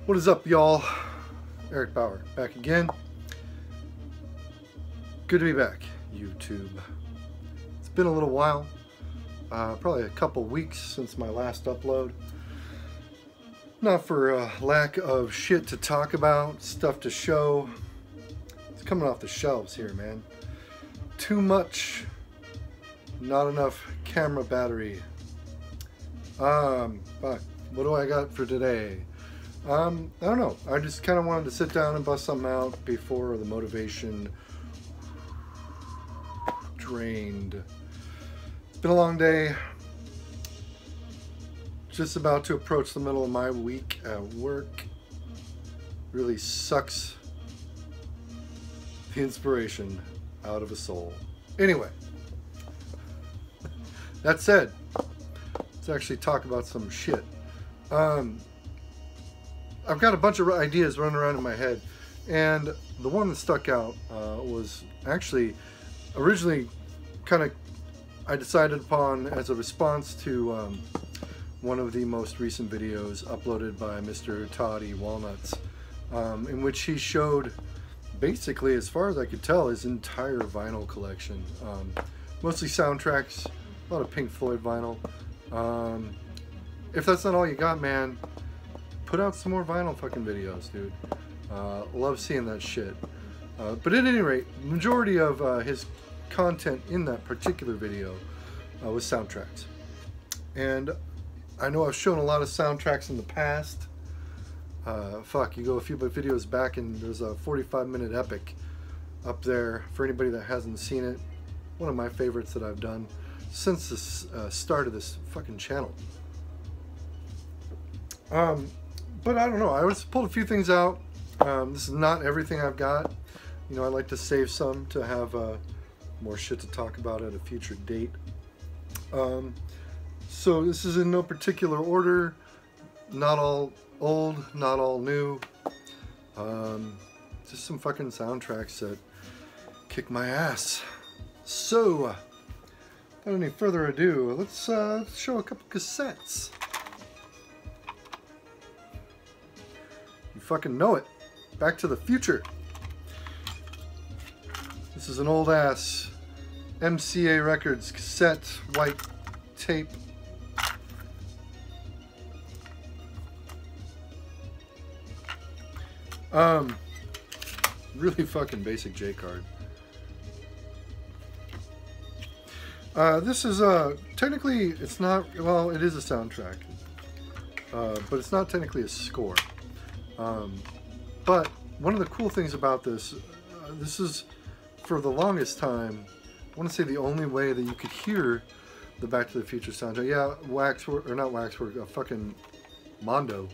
What is up, y'all? Eric Bauer back again. Good to be back, YouTube. It's been a little while, probably a couple weeks since my last upload. Not for lack of shit to talk about, stuff to show. It's coming off the shelves here, man. Too much, not enough camera battery. Fuck, what do I got for today? I don't know. I just kind of wanted to sit down and bust something out before the motivation drained. It's been a long day. Just about to approach the middle of my week at work. Really sucks the inspiration out of a soul. Anyway, that said, let's actually talk about some shit. I've got a bunch of ideas running around in my head, and the one that stuck out was actually originally kind of I decided upon as a response to one of the most recent videos uploaded by Mr. Toddy Walnuts, in which he showed basically, as far as I could tell, his entire vinyl collection. Mostly soundtracks, a lot of Pink Floyd vinyl. If that's not all you got, man, put out some more vinyl fucking videos, dude. Love seeing that shit. But at any rate, the majority of his content in that particular video was soundtracks. And I know I've shown a lot of soundtracks in the past. Fuck, you go a few videos back and there's a 45-minute epic up there for anybody that hasn't seen it. One of my favorites that I've done since the start of this fucking channel. But I don't know, I just pulled a few things out. This is not everything I've got. You know, I like to save some to have more shit to talk about at a future date. So this is in no particular order. Not all old, not all new. Just some fucking soundtracks that kick my ass. So, without any further ado, let's show a couple cassettes. You fucking know it. Back to the Future. This is an old ass MCA Records cassette, white tape. Really fucking basic J card. This is technically, it's not, well, it is a soundtrack, but it's not technically a score. But one of the cool things about this, this is, for the longest time, I want to say the only way that you could hear the Back to the Future soundtrack. Yeah, Waxwork, or not Waxwork, fucking Mondo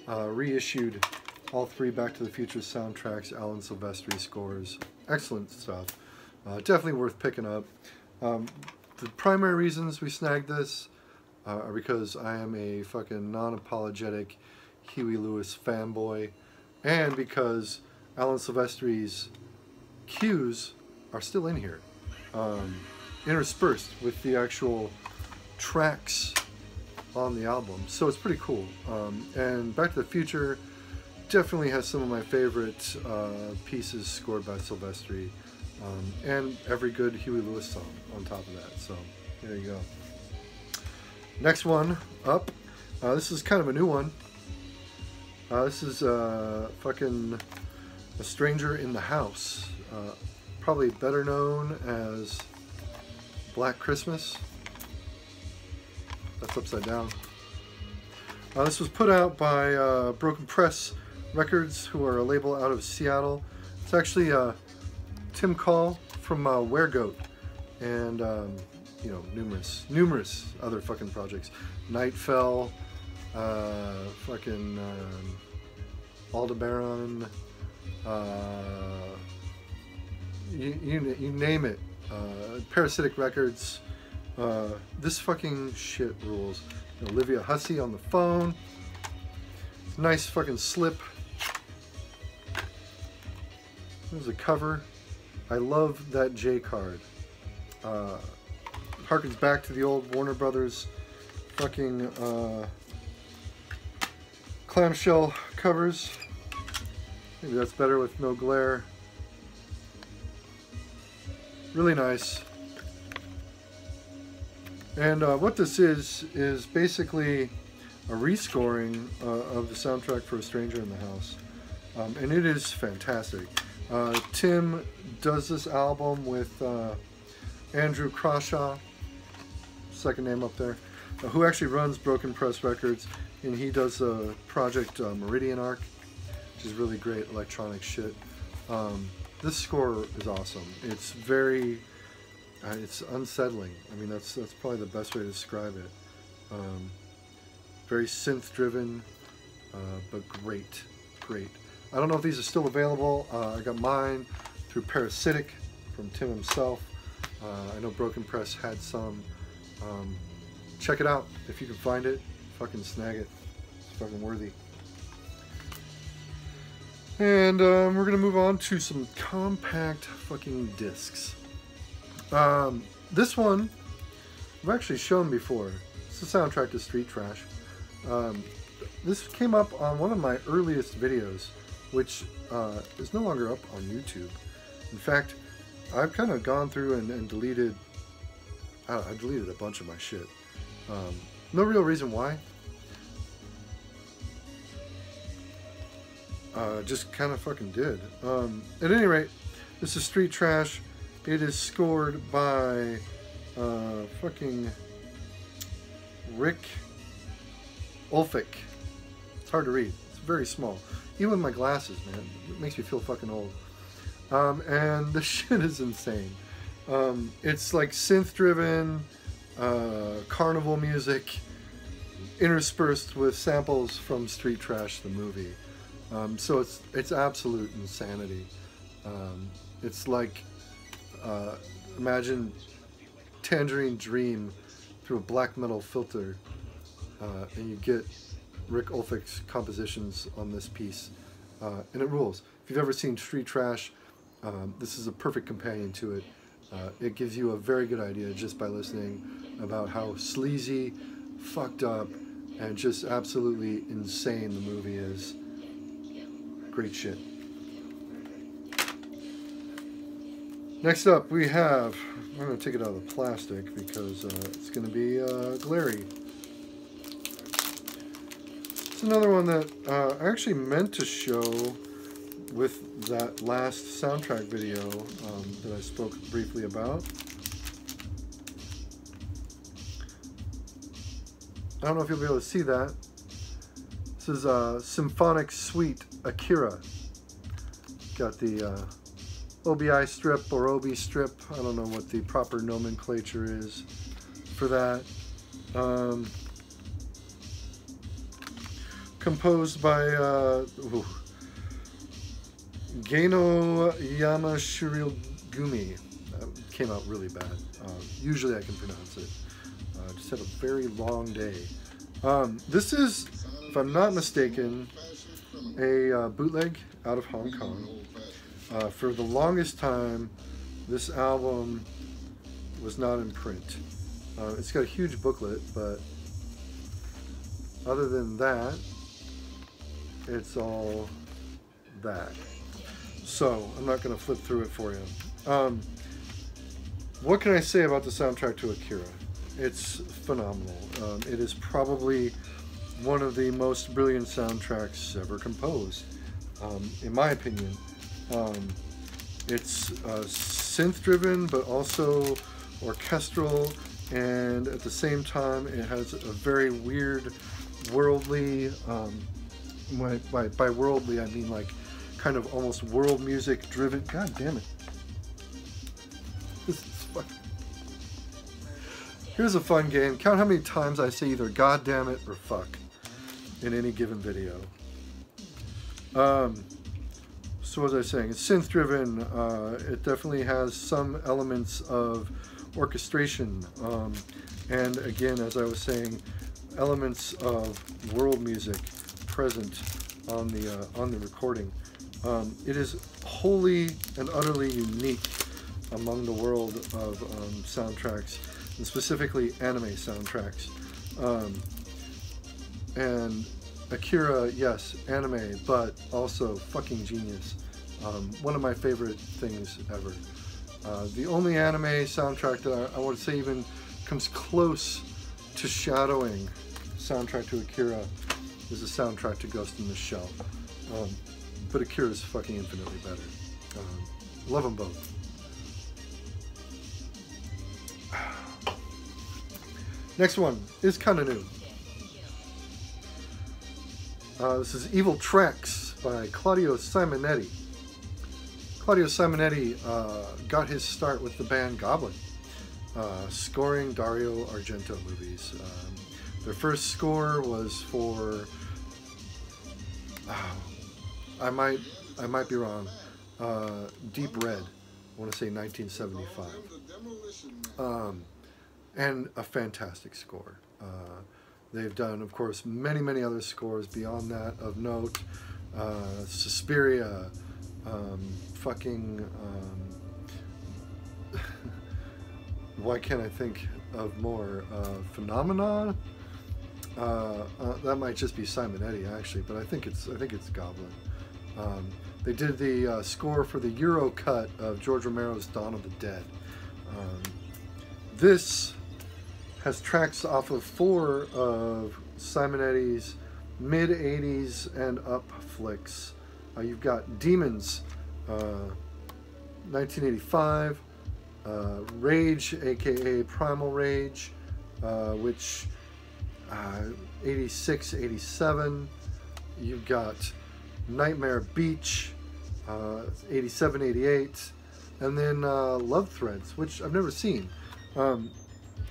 reissued all three Back to the Future soundtracks, Alan Silvestri scores. Excellent stuff. Definitely worth picking up. The primary reasons we snagged this are because I am a fucking non-apologetic Huey Lewis fanboy, and because Alan Silvestri's cues are still in here, interspersed with the actual tracks on the album. So it's pretty cool. And Back to the Future definitely has some of my favorite pieces scored by Silvestri, and every good Huey Lewis song on top of that. So there you go. Next one up. This is kind of a new one. This is fucking A Stranger in the House. Probably better known as Black Christmas. That's upside down. This was put out by Broken Press Records, who are a label out of Seattle. It's actually Tim Call from Weregoat, and you know, numerous other fucking projects. Nightfell, fucking Aldebaran, you name it. Parasitic Records. This fucking shit rules. Olivia Hussey on the phone. Nice fucking slip. There's a cover. I love that J card. Harkens back to the old Warner Brothers fucking clamshell covers. Maybe that's better with no glare. Really nice. And what this is basically a rescoring of the soundtrack for A Stranger in the House. And it is fantastic. Tim does this album with Andrew Crawshaw, second name up there, who actually runs Broken Press Records, and he does a project Meridian Arc, which is really great electronic shit. This score is awesome. It's very, it's unsettling. I mean, that's probably the best way to describe it. Very synth driven, but great. I don't know if these are still available. I got mine through Parasitic from Tim himself. I know Broken Press had some. Check it out if you can find it. Fucking snag it. It's fucking worthy. And we're gonna move on to some compact fucking discs. This one I've actually shown before. It's the soundtrack to Street Trash. This came up on one of my earliest videos, which is no longer up on YouTube. In fact, I've kind of gone through and deleted, I deleted a bunch of my shit. No real reason why. Just kind of fucking did. At any rate, this is Street Trash. It is scored by fucking Rick Ulfik. It's hard to read. It's very small. Even with my glasses, man, it makes me feel fucking old. And the shit is insane. It's like synth-driven carnival music interspersed with samples from Street Trash, the movie. So it's absolute insanity. It's like imagine Tangerine Dream through a black metal filter, and you get Rick Ulfik's compositions on this piece, and it rules. If you've ever seen Street Trash, this is a perfect companion to it. It gives you a very good idea just by listening about how sleazy, fucked up, and just absolutely insane the movie is. Great shit. Next up we have, I'm going to take it out of the plastic because it's going to be glary. It's another one that I actually meant to show with that last soundtrack video that I spoke briefly about. I don't know if you'll be able to see that. This is Symphonic Suite Akira. Got the OBI strip or OB strip. I don't know what the proper nomenclature is for that. Composed by Geino Yamashirigumi. That came out really bad. Usually I can pronounce it. Just had a very long day. This is, if I'm not mistaken, a bootleg out of Hong Kong. For the longest time, this album was not in print. It's got a huge booklet, but other than that, it's all that. So I'm not going to flip through it for you. What can I say about the soundtrack to Akira? It's phenomenal. It is probably one of the most brilliant soundtracks ever composed, in my opinion. It's synth-driven, but also orchestral, and at the same time, it has a very weird, worldly. By worldly, I mean like kind of almost world music driven. God damn it! This is fun. Here's a fun game. Count how many times I say either God damn it or fuck in any given video. So what was I saying? It's synth driven. It definitely has some elements of orchestration, and again, as I was saying, elements of world music present on the recording. It is wholly and utterly unique among the world of soundtracks, and specifically anime soundtracks. And Akira, yes, anime, but also fucking genius. One of my favorite things ever. The only anime soundtrack that I would say even comes close to shadowing soundtrack to Akira is the soundtrack to Ghost in the Shell. But Akira is fucking infinitely better. Love them both. Next one is kind of new. This is Evil Tracks by Claudio Simonetti. Claudio Simonetti got his start with the band Goblin, scoring Dario Argento movies. Their first score was for, I might be wrong, Deep Red, I want to say 1975, and a fantastic score. They've done, of course, many other scores beyond that of note. Suspiria, why can't I think of more? Phenomenon. That might just be Simonetti actually, but I think it's Goblin. They did the score for the Euro cut of George Romero's Dawn of the Dead. This has tracks off of 4 of Simonetti's mid-80s and up flicks. You've got Demons, 1985, Rage, aka Primal Rage, which 86, 87. You've got Nightmare Beach, 87, 88, and then Love Threads, which I've never seen.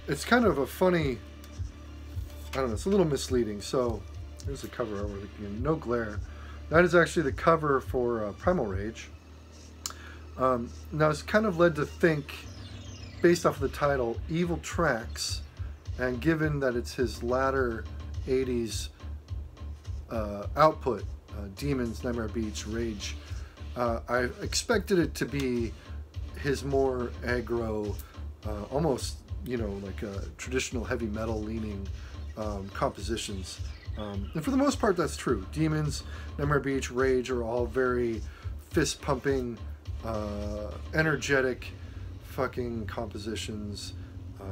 It's kind of a funny, I don't know, it's a little misleading. So here's the cover over again, no glare. That is actually the cover for Primal Rage. Now it's kind of led to think, based off of the title, Evil Tracks, and given that it's his latter 80s output, Demons, Nightmare Beach, Rage, I expected it to be his more aggro, almost, you know, like traditional heavy metal leaning compositions. And for the most part, that's true. Demons, Nightmare Beach, Rage are all very fist-pumping, energetic fucking compositions,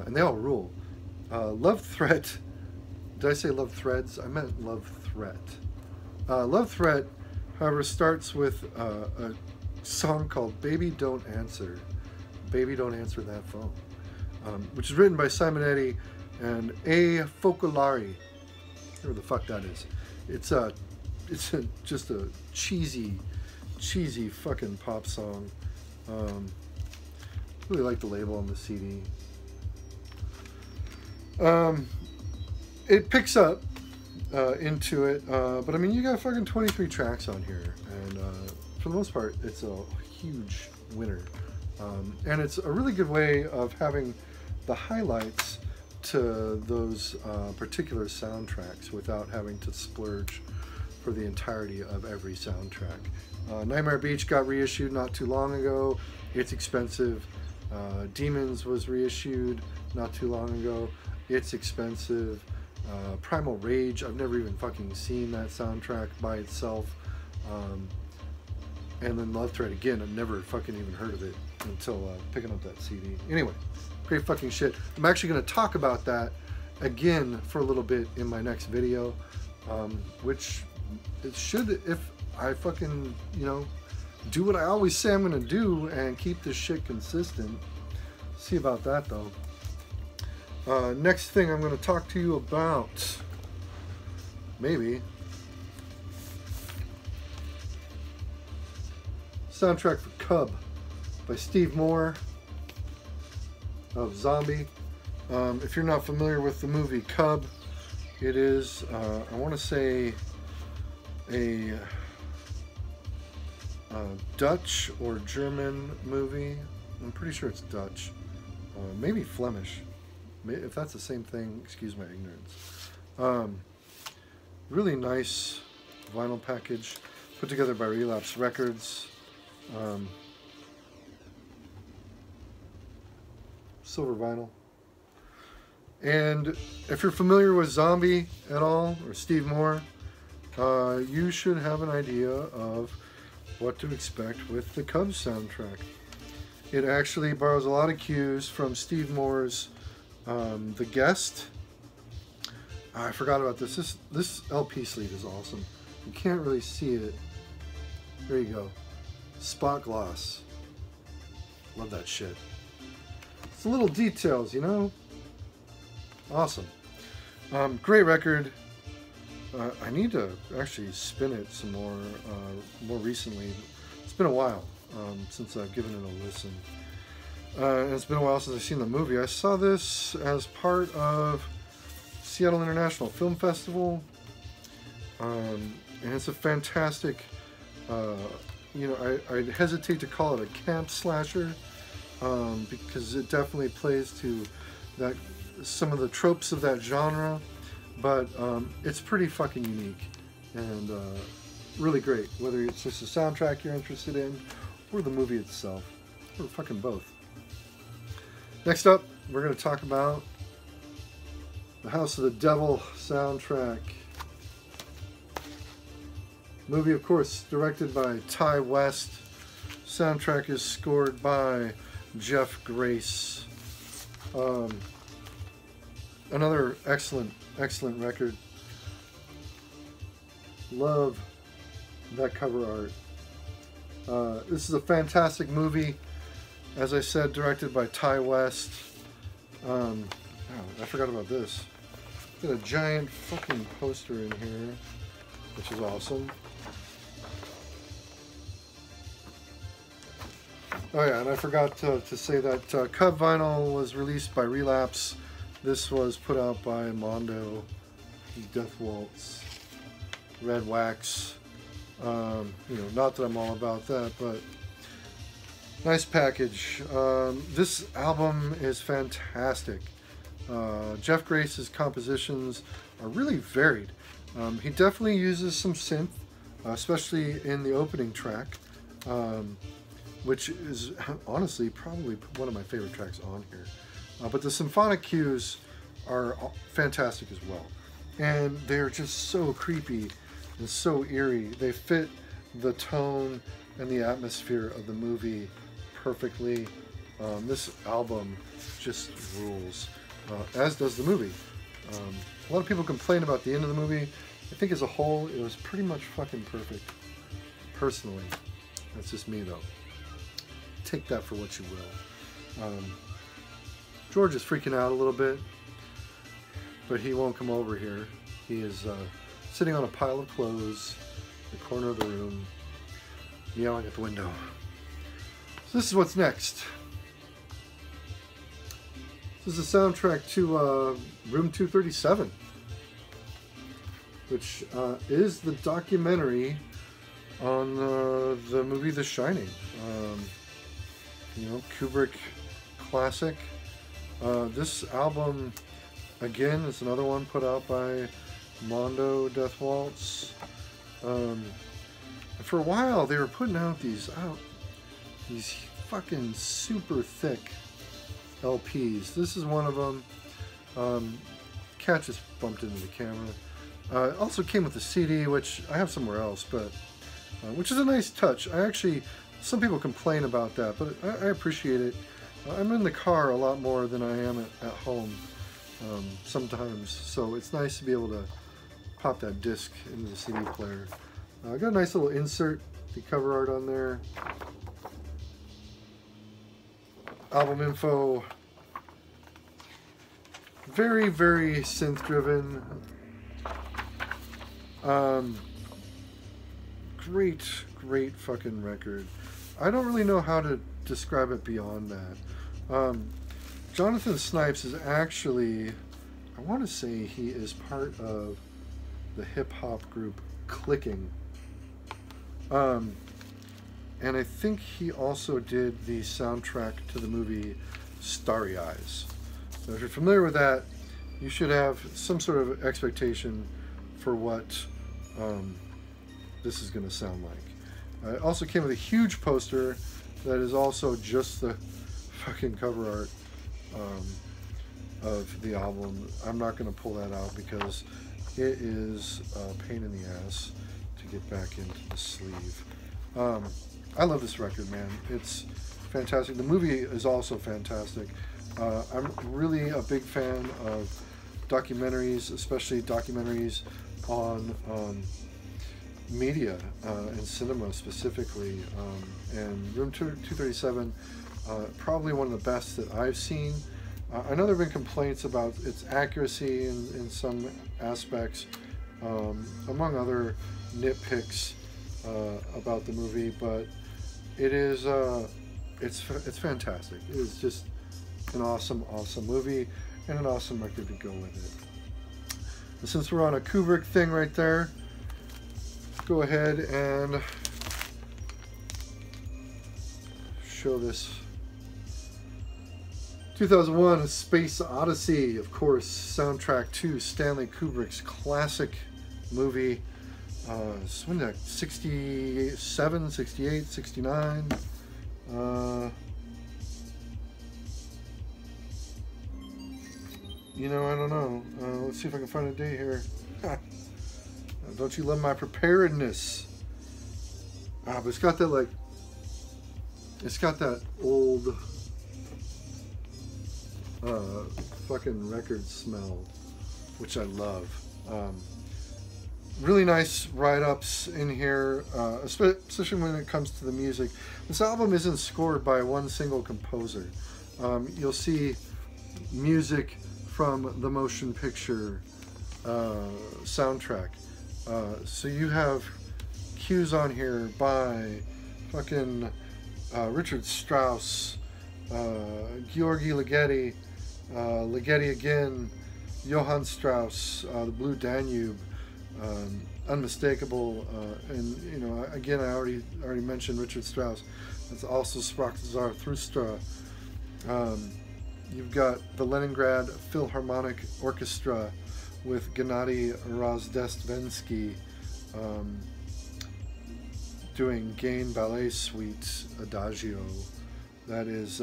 and they all rule. Love Threat, did I say Love Threads? I meant Love Threat. Love Threat, however, starts with a song called Baby Don't Answer. Baby Don't Answer That Phone. Which is written by Simonetti and A. Focolari, whatever the fuck that is. It's just a cheesy fucking pop song. Really like the label on the CD. It picks up into it, but I mean, you got fucking 23 tracks on here, and for the most part, it's a huge winner. And it's a really good way of having the highlights to those particular soundtracks without having to splurge for the entirety of every soundtrack. Nightmare Beach got reissued not too long ago. It's expensive. Demons was reissued not too long ago. It's expensive. Primal Rage, I've never even fucking seen that soundtrack by itself. And then Love Thread, again, I've never fucking even heard of it until picking up that CD. Anyway, great fucking shit. I'm actually going to talk about that again for a little bit in my next video, which it should, if I fucking, you know, do what I always say I'm going to do and keep this shit consistent. See about that, though. Next thing I'm going to talk to you about, maybe, soundtrack for Cub by Steve Moore of Zombie. If you're not familiar with the movie Cub, it is, I want to say, a Dutch or German movie. I'm pretty sure it's Dutch. Maybe Flemish. If that's the same thing, excuse my ignorance. Really nice vinyl package put together by Relapse Records. Silver vinyl. And if you're familiar with Zombie at all, or Steve Moore, you should have an idea of what to expect with the Cubs soundtrack. It actually borrows a lot of cues from Steve Moore's The Guest. I forgot about this. This LP sleeve is awesome. You can't really see it. There you go. Spot gloss. Love that shit. It's the little details, you know? Awesome. Great record. I need to actually spin it some more recently. It's been a while since I've given it a listen. And it's been a while since I've seen the movie. I saw this as part of Seattle International Film Festival. And it's a fantastic, you know, I'd hesitate to call it a camp slasher because it definitely plays to that some of the tropes of that genre, but it's pretty fucking unique and really great, whether it's just the soundtrack you're interested in or the movie itself, or fucking both. Next up, we're going to talk about the House of the Devil soundtrack. Movie, of course, directed by Ty West. Soundtrack is scored by Jeff Grace. Another excellent record. Love that cover art. This is a fantastic movie. As I said, directed by Ty West. Oh, I forgot about this. Got a giant fucking poster in here, which is awesome. Oh yeah, and I forgot to say that Cub vinyl was released by Relapse. This was put out by Mondo, Death Waltz, Red Wax. You know, not that I'm all about that, but nice package. This album is fantastic. Jeff Grace's compositions are really varied. He definitely uses some synth, especially in the opening track, which is honestly probably one of my favorite tracks on here. But the symphonic cues are fantastic as well. And they're just so creepy and so eerie. They fit the tone and the atmosphere of the movie perfectly. This album just rules, as does the movie. A lot of people complain about the end of the movie. I think as a whole, it was pretty much fucking perfect. Personally. That's just me, though. Take that for what you will. George is freaking out a little bit, but he won't come over here. He is sitting on a pile of clothes in the corner of the room, yelling at the window. So this is what's next. This is the soundtrack to Room 237, which is the documentary on the movie The Shining. You know, Kubrick classic. This album, again, is another one put out by Mondo Death Waltz. For a while, they were putting out these fucking super thick LPs. This is one of them. Cat just bumped into the camera. It also came with a CD, which I have somewhere else, but which is a nice touch. Some people complain about that, but I appreciate it. I'm in the car a lot more than I am at home sometimes, so it's nice to be able to pop that disc into the CD player. I got a nice little insert, the cover art on there. Album info. Very, very synth driven. Great fucking record. I don't really know how to describe it beyond that. Jonathan Snipes is actually, I want to say he is part of the hip-hop group Clicking. And I think he also did the soundtrack to the movie Starry Eyes. So if you're familiar with that, you should have some sort of expectation for what this is going to sound like. It also came with a huge poster that is also just the fucking cover art of the album. I'm not going to pull that out because It is a pain in the ass to get back into the sleeve. I love this record, man. It's fantastic. The movie is also fantastic. I'm really a big fan of documentaries, especially documentaries on media and cinema specifically. And Room 237, probably one of the best that I've seen. I know there have been complaints about its accuracy in some aspects, among other nitpicks about the movie, but it is it's fantastic. It is just an awesome movie and an awesome record to go with it. And since we're on a Kubrick thing right there, go ahead and show this 2001 A Space Odyssey, of course, soundtrack to Stanley Kubrick's classic movie. When did that, 67, 68, 69? You know, I don't know. Let's see if I can find a date here. Don't you love my preparedness? But it's got that, like, it's got that old fucking record smell, which I love. Really nice write-ups in here, especially when it comes to the music. This album isn't scored by one single composer. You'll see music from the motion picture soundtrack. So you have cues on here by fucking Richard Strauss, Georgi Ligeti, Ligeti again, Johann Strauss, the Blue Danube, Unmistakable, and you know, again, I already mentioned Richard Strauss. That's also Sprach Zarathustra. You've got the Leningrad Philharmonic Orchestra with Gennady Rozdestvensky doing Gain Ballet Suite Adagio. That is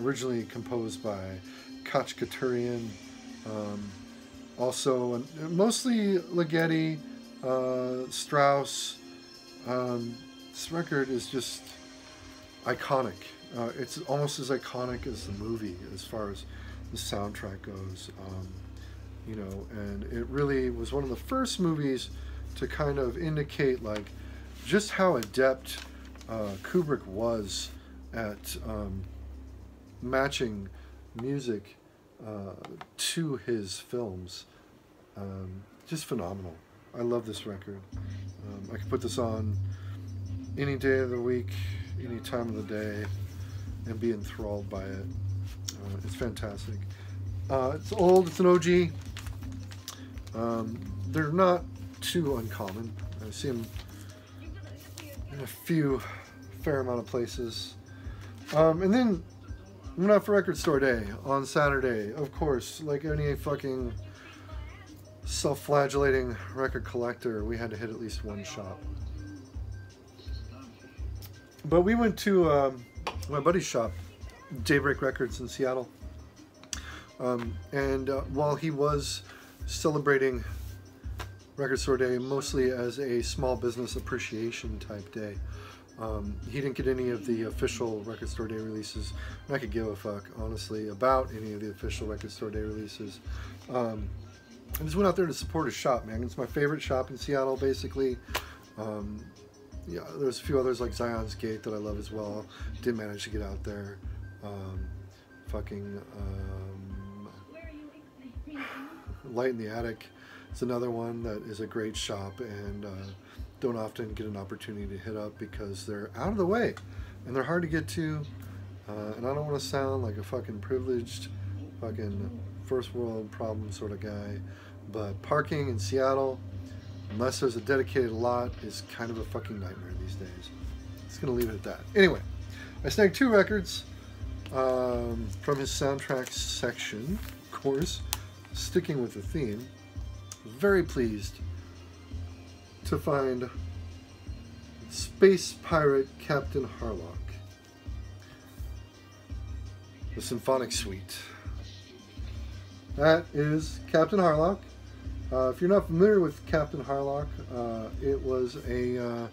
originally composed by Khachaturian. Also, mostly Ligeti, Strauss. This record is just iconic. It's almost as iconic as the movie as far as the soundtrack goes. You know, and it really was one of the first movies to kind of indicate like just how adept Kubrick was at matching music to his films. Just phenomenal. I love this record. I could put this on any day of the week, any time of the day, and be enthralled by it. It's fantastic. It's old, it's an OG. They're not too uncommon. I see them in a fair amount of places. And then went out for Record Store Day on Saturday. Of course, like any fucking self-flagellating record collector, we had to hit at least one shop. But we went to my buddy's shop, Daybreak Records in Seattle. And while he was celebrating Record Store Day mostly as a small business appreciation type day, he didn't get any of the official Record Store Day releases. And I could give a fuck, honestly, about any of the official Record Store Day releases. I just went out there to support his shop, man. It's my favorite shop in Seattle, basically. Yeah, there's a few others like Zion's Gate that I love as well. Didn't manage to get out there. Light in the Attic is another one that is a great shop, and don't often get an opportunity to hit up because they're out of the way and they're hard to get to. And I don't want to sound like a fucking privileged fucking first world problem sort of guy, but parking in Seattle, unless there's a dedicated lot, is kind of a fucking nightmare these days. Just gonna leave it at that. Anyway, I snagged 2 records from his soundtrack section, of course, sticking with the theme. Very pleased to find Space Pirate Captain Harlock, the Symphonic Suite. That is Captain Harlock If you're not familiar with Captain Harlock, it was a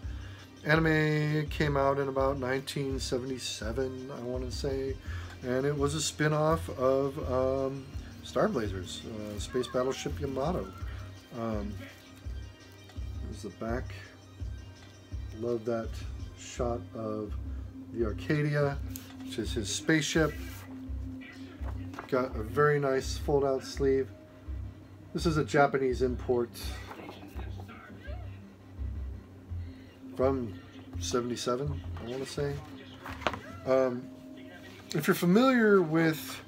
anime, came out in about 1977, I want to say, and it was a spin-off of Star Blazers, Space Battleship Yamato. There's the back. Love that shot of the Arcadia, which is his spaceship. Got a very nice fold-out sleeve. This is a Japanese import from 77, I want to say. If you're familiar with,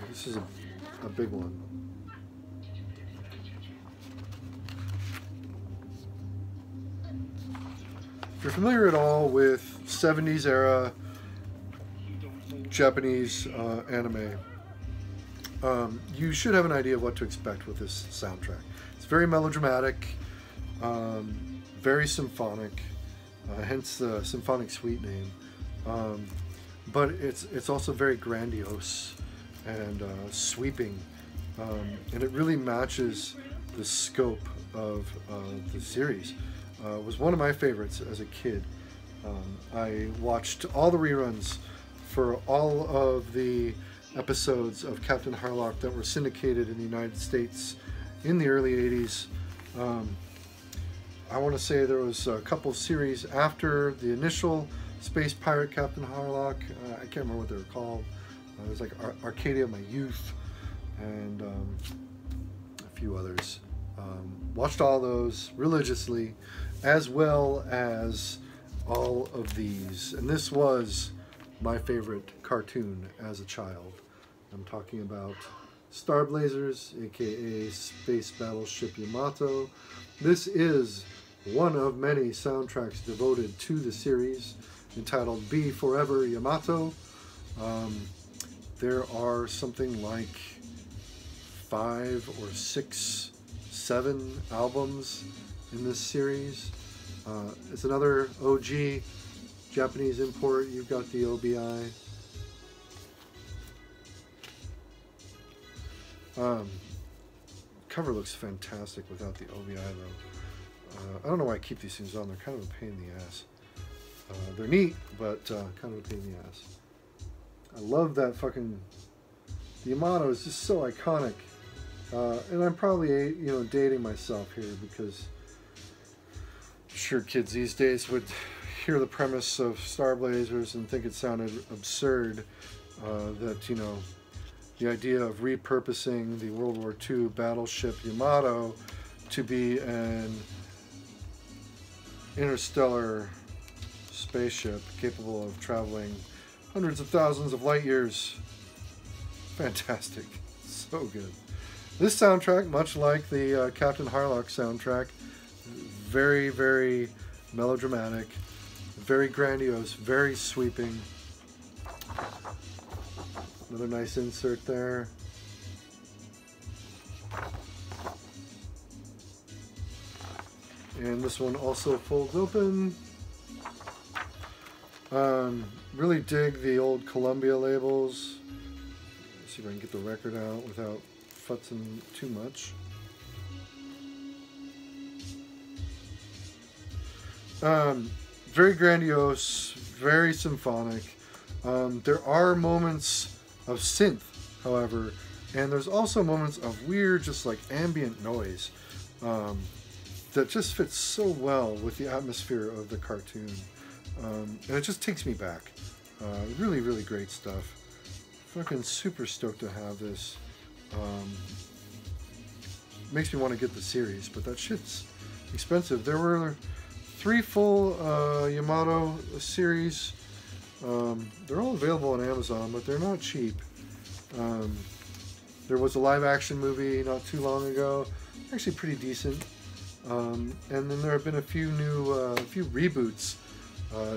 this is a big one. If you're familiar at all with 70s era Japanese anime, you should have an idea of what to expect with this soundtrack. It's very melodramatic, very symphonic, hence the symphonic suite name. But it's also very grandiose and sweeping, and it really matches the scope of the series. It was one of my favorites as a kid. I watched all the reruns for all of the episodes of Captain Harlock that were syndicated in the United States in the early 80s. I want to say there was a couple series after the initial Space Pirate Captain Harlock. I can't remember what they were called. It was like Arcadia of My Youth and a few others. Watched all those religiously, as well as all of these. And this was my favorite cartoon as a child. I'm talking about Star Blazers, aka Space Battleship Yamato. This is one of many soundtracks devoted to the series, entitled Be Forever Yamato. There are something like 5 or 6, 7 albums in this series. It's another OG Japanese import. You've got the OBI. Cover looks fantastic without the OBI though. I don't know why I keep these things on. They're kind of a pain in the ass. They're neat, but kind of a pain in the ass. I love that fucking... The Yamato is just so iconic. And I'm probably, dating myself here because I'm sure kids these days would hear the premise of Star Blazers and think it sounded absurd that, the idea of repurposing the World War II battleship Yamato to be an interstellar spaceship capable of traveling hundreds of thousands of light years. Fantastic. So good. This soundtrack, much like the Captain Harlock soundtrack, very, very melodramatic, very grandiose, very sweeping. Another nice insert there. And this one also folds open. Really dig the old Columbia labels. Let's see if I can get the record out without futzing too much. Very grandiose, very symphonic. There are moments of synth, however, and there's also moments of weird, just like ambient noise that just fits so well with the atmosphere of the cartoon. And it just takes me back. Really, really great stuff. Fucking super stoked to have this. Makes me want to get the series, but that shit's expensive. There were 3 full Yamato series. They're all available on Amazon, but they're not cheap. There was a live action movie not too long ago, actually pretty decent. And then there have been a few new, few reboots,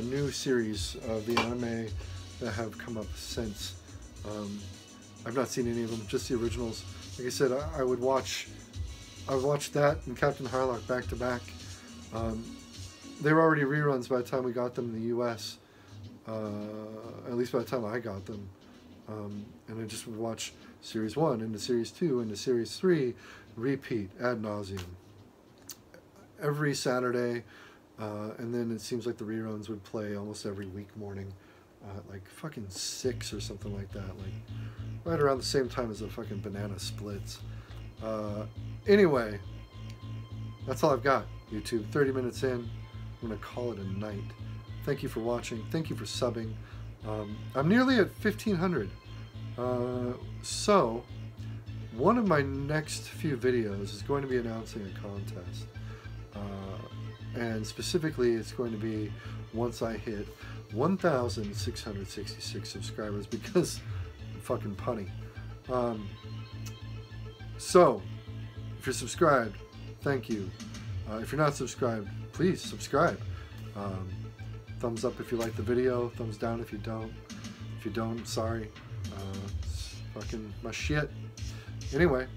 new series of the anime that have come up since. I've not seen any of them, just the originals. Like I said, I would watch that and Captain Harlock back to back. They were already reruns by the time we got them in the U.S. At least by the time I got them. And I just would watch Series 1 into Series 2 into Series 3 repeat ad nauseum. Every Saturday, and then it seems like the reruns would play almost every week morning, like fucking 6 or something like that, like right around the same time as the fucking banana splits. Anyway, that's all I've got, YouTube. 30 minutes in, I'm gonna call it a night. Thank you for watching. Thank you for subbing. I'm nearly at 1,500. So one of my next few videos is going to be announcing a contest. And specifically, it's going to be once I hit 1,666 subscribers, because I'm fucking punny. So, if you're subscribed, thank you. If you're not subscribed, please subscribe. Thumbs up if you like the video, thumbs down if you don't. If you don't, sorry. It's fucking my shit. Anyway,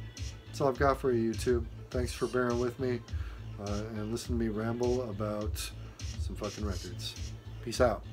that's all I've got for you, YouTube. Thanks for bearing with me. And listen to me ramble about some fucking records. Peace out.